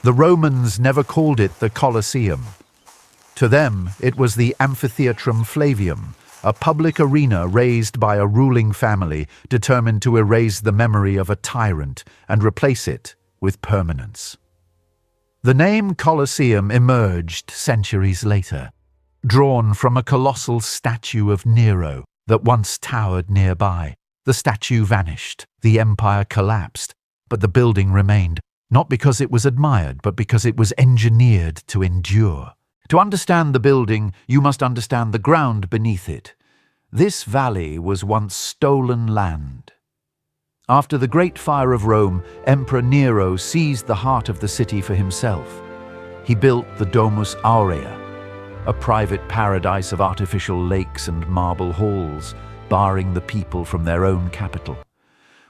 The Romans never called it the Colosseum. To them, it was the Amphitheatrum Flavium, a public arena raised by a ruling family determined to erase the memory of a tyrant and replace it with permanence. The name Colosseum emerged centuries later, drawn from a colossal statue of Nero that once towered nearby. The statue vanished, the empire collapsed, but the building remained, not because it was admired, but because it was engineered to endure. To understand the building, you must understand the ground beneath it. This valley was once stolen land. After the Great Fire of Rome, Emperor Nero seized the heart of the city for himself. He built the Domus Aurea, a private paradise of artificial lakes and marble halls, barring the people from their own capital.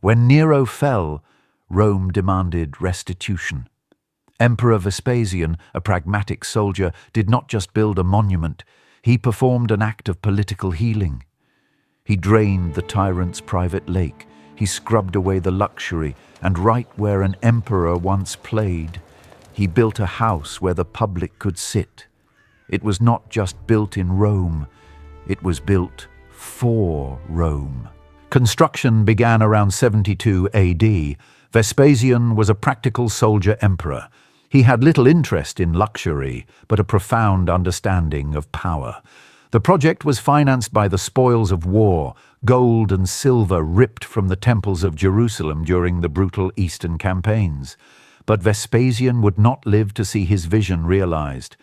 When Nero fell, Rome demanded restitution. Emperor Vespasian, a pragmatic soldier, did not just build a monument, he performed an act of political healing. He drained the tyrant's private lake, he scrubbed away the luxury, and right where an emperor once played, he built a house where the public could sit. It was not just built in Rome, it was built for Rome. Construction began around 72 AD. Vespasian was a practical soldier emperor. He had little interest in luxury, but a profound understanding of power. The project was financed by the spoils of war, gold and silver ripped from the temples of Jerusalem during the brutal Eastern campaigns. But Vespasian would not live to see his vision realized.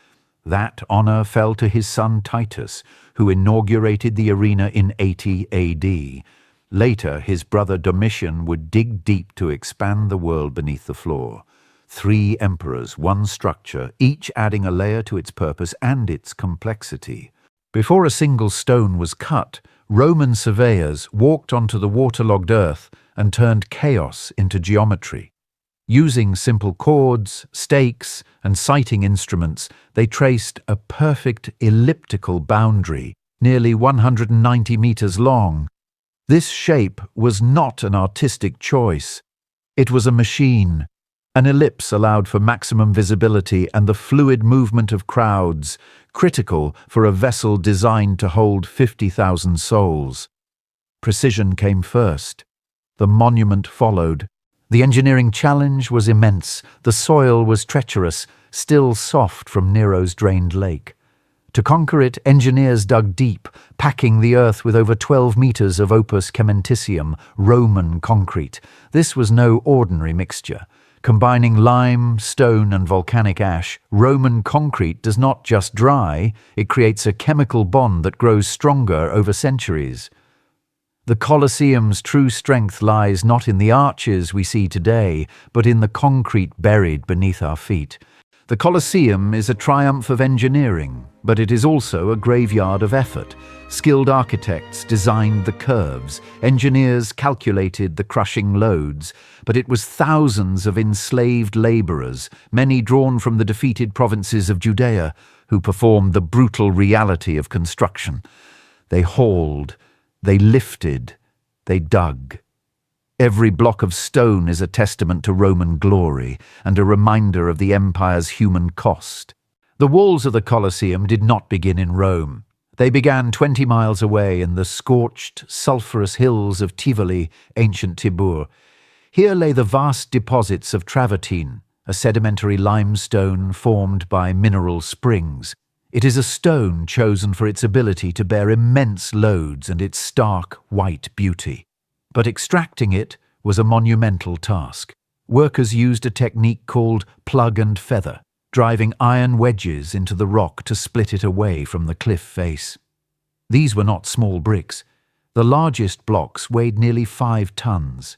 That honor fell to his son Titus, who inaugurated the arena in 80 AD. Later, his brother Domitian would dig deep to expand the world beneath the floor. 3 emperors, 1 structure, each adding a layer to its purpose and its complexity. Before a single stone was cut, Roman surveyors walked onto the waterlogged earth and turned chaos into geometry. Using simple chords, stakes, and sighting instruments, they traced a perfect elliptical boundary, nearly 190 meters long. This shape was not an artistic choice. It was a machine. An ellipse allowed for maximum visibility and the fluid movement of crowds, critical for a vessel designed to hold 50,000 souls. Precision came first. The monument followed. The engineering challenge was immense. The soil was treacherous, still soft from Nero's drained lake. To conquer it, engineers dug deep, packing the earth with over 12 meters of opus caementitium, Roman concrete. This was no ordinary mixture. Combining lime, stone, and volcanic ash, Roman concrete does not just dry, it creates a chemical bond that grows stronger over centuries. The Colosseum's true strength lies not in the arches we see today, but in the concrete buried beneath our feet. The Colosseum is a triumph of engineering, but it is also a graveyard of effort. Skilled architects designed the curves, engineers calculated the crushing loads, but it was thousands of enslaved laborers, many drawn from the defeated provinces of Judea, who performed the brutal reality of construction. They hauled, they lifted, they dug. Every block of stone is a testament to Roman glory and a reminder of the empire's human cost. The walls of the Colosseum did not begin in Rome. They began 20 miles away in the scorched, sulphurous hills of Tivoli, ancient Tibur. Here lay the vast deposits of travertine, a sedimentary limestone formed by mineral springs. It is a stone chosen for its ability to bear immense loads and its stark, white beauty. But extracting it was a monumental task. Workers used a technique called plug and feather, driving iron wedges into the rock to split it away from the cliff face. These were not small bricks. The largest blocks weighed nearly 5 tons.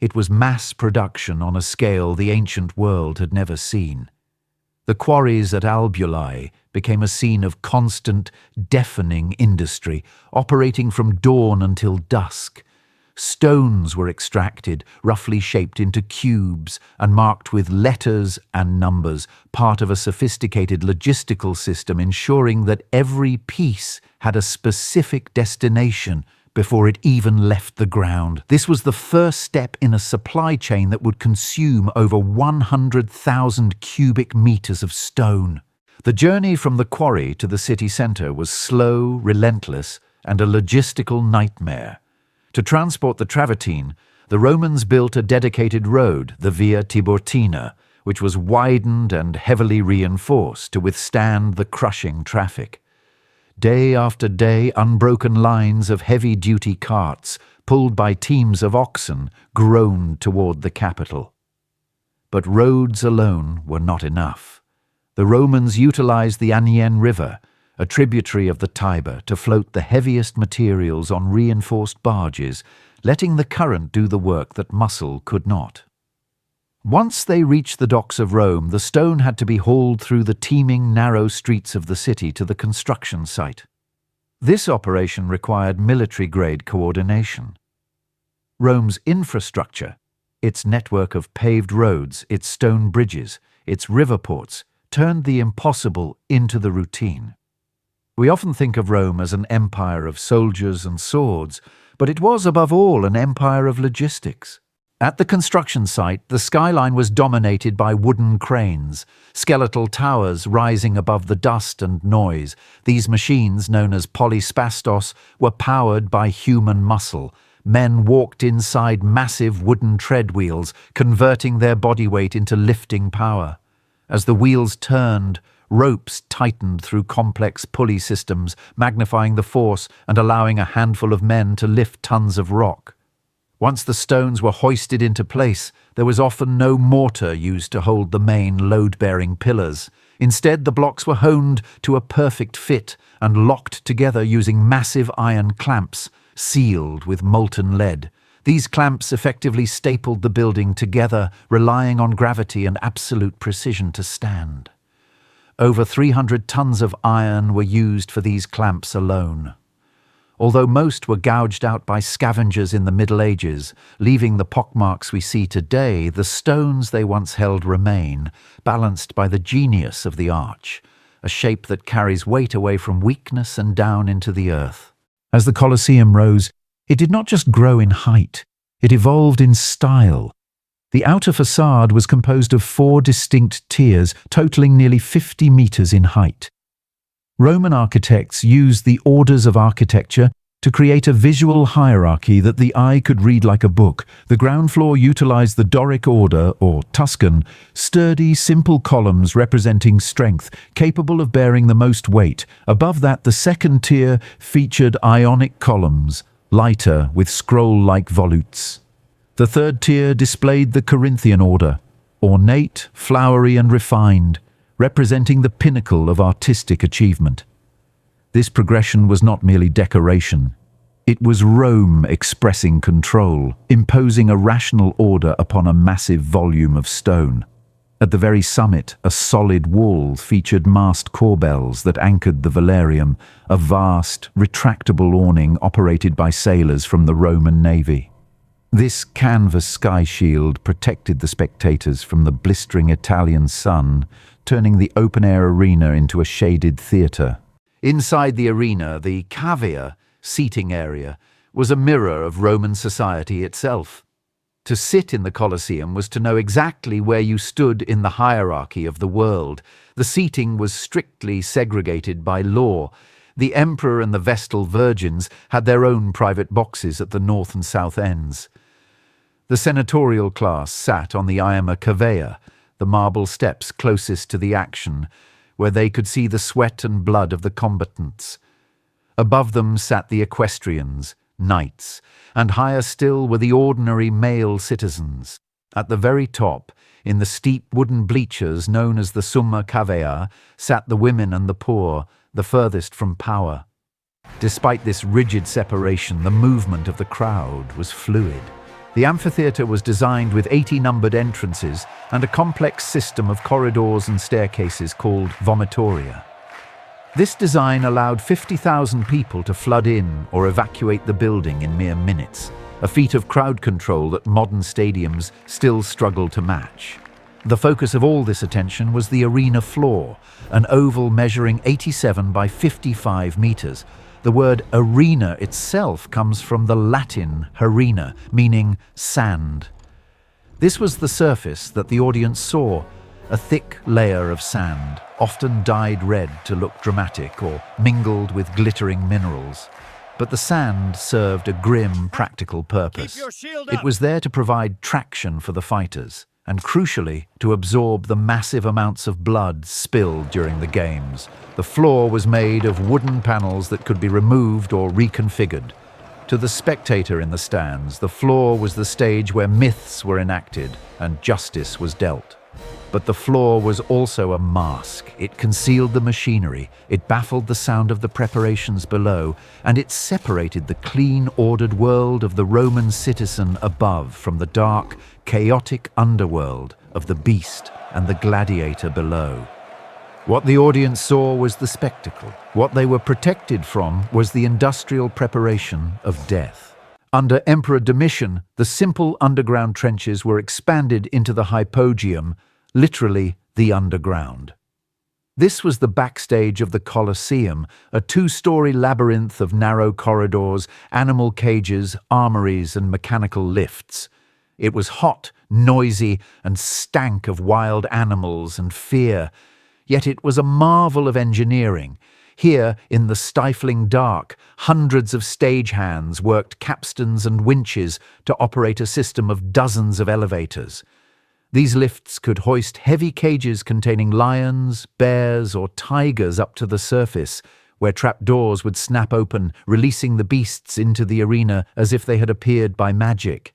It was mass production on a scale the ancient world had never seen. The quarries at Albulae became a scene of constant, deafening industry, operating from dawn until dusk. Stones were extracted, roughly shaped into cubes and marked with letters and numbers, part of a sophisticated logistical system ensuring that every piece had a specific destination before it even left the ground. This was the first step in a supply chain that would consume over 100,000 cubic meters of stone. The journey from the quarry to the city centre was slow, relentless, and a logistical nightmare. To transport the travertine, the Romans built a dedicated road, the Via Tiburtina, which was widened and heavily reinforced to withstand the crushing traffic. Day after day, unbroken lines of heavy-duty carts, pulled by teams of oxen, groaned toward the capital. But roads alone were not enough. The Romans utilized the Aniene River, a tributary of the Tiber, to float the heaviest materials on reinforced barges, letting the current do the work that muscle could not. Once they reached the docks of Rome, the stone had to be hauled through the teeming, narrow streets of the city to the construction site. This operation required military-grade coordination. Rome's infrastructure, its network of paved roads, its stone bridges, its river ports, turned the impossible into the routine. We often think of Rome as an empire of soldiers and swords, but it was above all an empire of logistics. At the construction site, the skyline was dominated by wooden cranes, skeletal towers rising above the dust and noise. These machines, known as polyspastos, were powered by human muscle. Men walked inside massive wooden tread wheels, converting their body weight into lifting power. As the wheels turned, ropes tightened through complex pulley systems, magnifying the force and allowing a handful of men to lift tons of rock. Once the stones were hoisted into place, there was often no mortar used to hold the main load-bearing pillars. Instead, the blocks were honed to a perfect fit and locked together using massive iron clamps, sealed with molten lead. These clamps effectively stapled the building together, relying on gravity and absolute precision to stand. Over 300 tons of iron were used for these clamps alone. Although most were gouged out by scavengers in the Middle Ages, leaving the pockmarks we see today, the stones they once held remain, balanced by the genius of the arch, a shape that carries weight away from weakness and down into the earth. As the Colosseum rose, it did not just grow in height, it evolved in style. The outer facade was composed of 4 distinct tiers, totaling nearly 50 meters in height. Roman architects used the orders of architecture to create a visual hierarchy that the eye could read like a book. The ground floor utilized the Doric order, or Tuscan, sturdy, simple columns representing strength, capable of bearing the most weight. Above that, the second tier featured Ionic columns, lighter, with scroll-like volutes. The third tier displayed the Corinthian order, ornate, flowery, and refined, representing the pinnacle of artistic achievement. This progression was not merely decoration. It was Rome expressing control, imposing a rational order upon a massive volume of stone. At the very summit, a solid wall featured mast corbels that anchored the velarium, a vast, retractable awning operated by sailors from the Roman navy. This canvas sky shield protected the spectators from the blistering Italian sun, turning the open-air arena into a shaded theatre. Inside the arena, the cavea, seating area, was a mirror of Roman society itself. To sit in the Colosseum was to know exactly where you stood in the hierarchy of the world. The seating was strictly segregated by law. The emperor and the Vestal virgins had their own private boxes at the north and south ends. The senatorial class sat on the Iama cavea, the marble steps closest to the action, where they could see the sweat and blood of the combatants. Above them sat the equestrians, knights, and higher still were the ordinary male citizens. At the very top, in the steep wooden bleachers known as the Summa Cavea, sat the women and the poor, the furthest from power. Despite this rigid separation, the movement of the crowd was fluid. The amphitheatre was designed with 80 numbered entrances and a complex system of corridors and staircases called vomitoria. This design allowed 50,000 people to flood in or evacuate the building in mere minutes, a feat of crowd control that modern stadiums still struggle to match. The focus of all this attention was the arena floor, an oval measuring 87 by 55 meters, The word arena itself comes from the Latin harina, meaning sand. This was the surface that the audience saw, a thick layer of sand, often dyed red to look dramatic or mingled with glittering minerals. But the sand served a grim, practical purpose. It was there to provide traction for the fighters, and crucially, to absorb the massive amounts of blood spilled during the games. The floor was made of wooden panels that could be removed or reconfigured. To the spectator in the stands, the floor was the stage where myths were enacted and justice was dealt. But the floor was also a mask. It concealed the machinery, it baffled the sound of the preparations below, and it separated the clean, ordered world of the Roman citizen above from the dark, chaotic underworld of the beast and the gladiator below. What the audience saw was the spectacle. What they were protected from was the industrial preparation of death. Under Emperor Domitian, the simple underground trenches were expanded into the hypogeum, literally the underground. This was the backstage of the Colosseum, a two-story labyrinth of narrow corridors, animal cages, armories, and mechanical lifts. It was hot, noisy, and stank of wild animals and fear. Yet it was a marvel of engineering. Here, in the stifling dark, hundreds of stagehands worked capstans and winches to operate a system of dozens of elevators. These lifts could hoist heavy cages containing lions, bears, or tigers up to the surface, where trapdoors would snap open, releasing the beasts into the arena as if they had appeared by magic.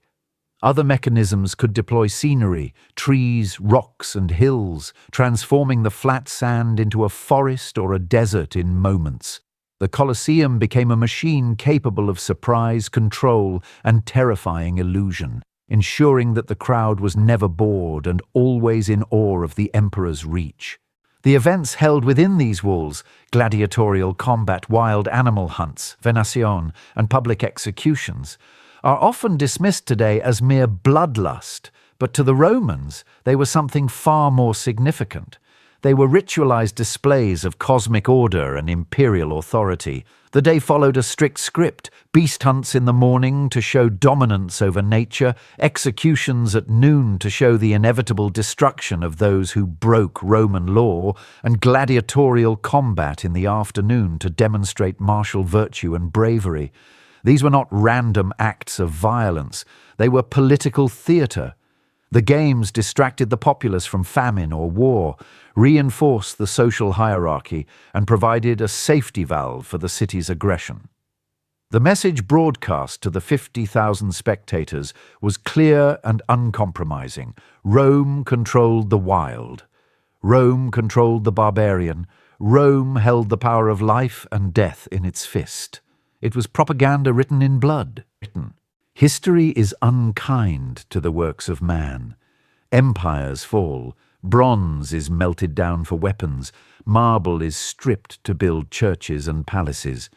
Other mechanisms could deploy scenery, trees, rocks, and hills, transforming the flat sand into a forest or a desert in moments. The Colosseum became a machine capable of surprise, control, and terrifying illusion, ensuring that the crowd was never bored and always in awe of the emperor's reach. The events held within these walls, gladiatorial combat, wild animal hunts, venation, and public executions, are often dismissed today as mere bloodlust, but to the Romans they were something far more significant. They were ritualized displays of cosmic order and imperial authority. The day followed a strict script: beast hunts in the morning to show dominance over nature, executions at noon to show the inevitable destruction of those who broke Roman law, and gladiatorial combat in the afternoon to demonstrate martial virtue and bravery. These were not random acts of violence, they were political theatre. The games distracted the populace from famine or war, reinforced the social hierarchy, and provided a safety valve for the city's aggression. The message broadcast to the 50,000 spectators was clear and uncompromising. Rome controlled the wild. Rome controlled the barbarian. Rome held the power of life and death in its fist. It was propaganda written in blood. History is unkind to the works of man. Empires fall. Bronze is melted down for weapons. Marble is stripped to build churches and palaces.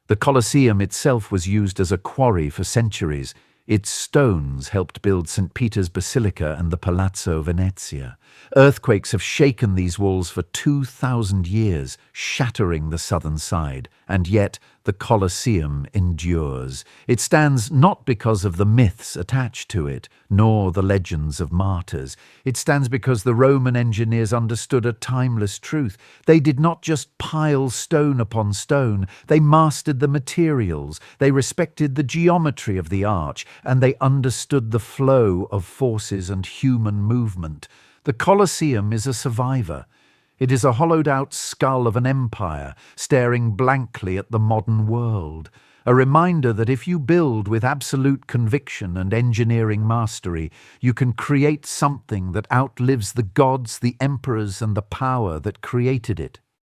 The Colosseum itself was used as a quarry for centuries. Its stones helped build St. Peter's Basilica and the Palazzo Venezia. Earthquakes have shaken these walls for 2,000 years, shattering the southern side, and yet the Colosseum endures. It stands not because of the myths attached to it, nor the legends of martyrs. It stands because the Roman engineers understood a timeless truth. They did not just pile stone upon stone, they mastered the materials, they respected the geometry of the arch, and they understood the flow of forces and human movement. The Colosseum is a survivor. It is a hollowed-out skull of an empire, staring blankly at the modern world. A reminder that if you build with absolute conviction and engineering mastery, you can create something that outlives the gods, the emperors, and the power that created it.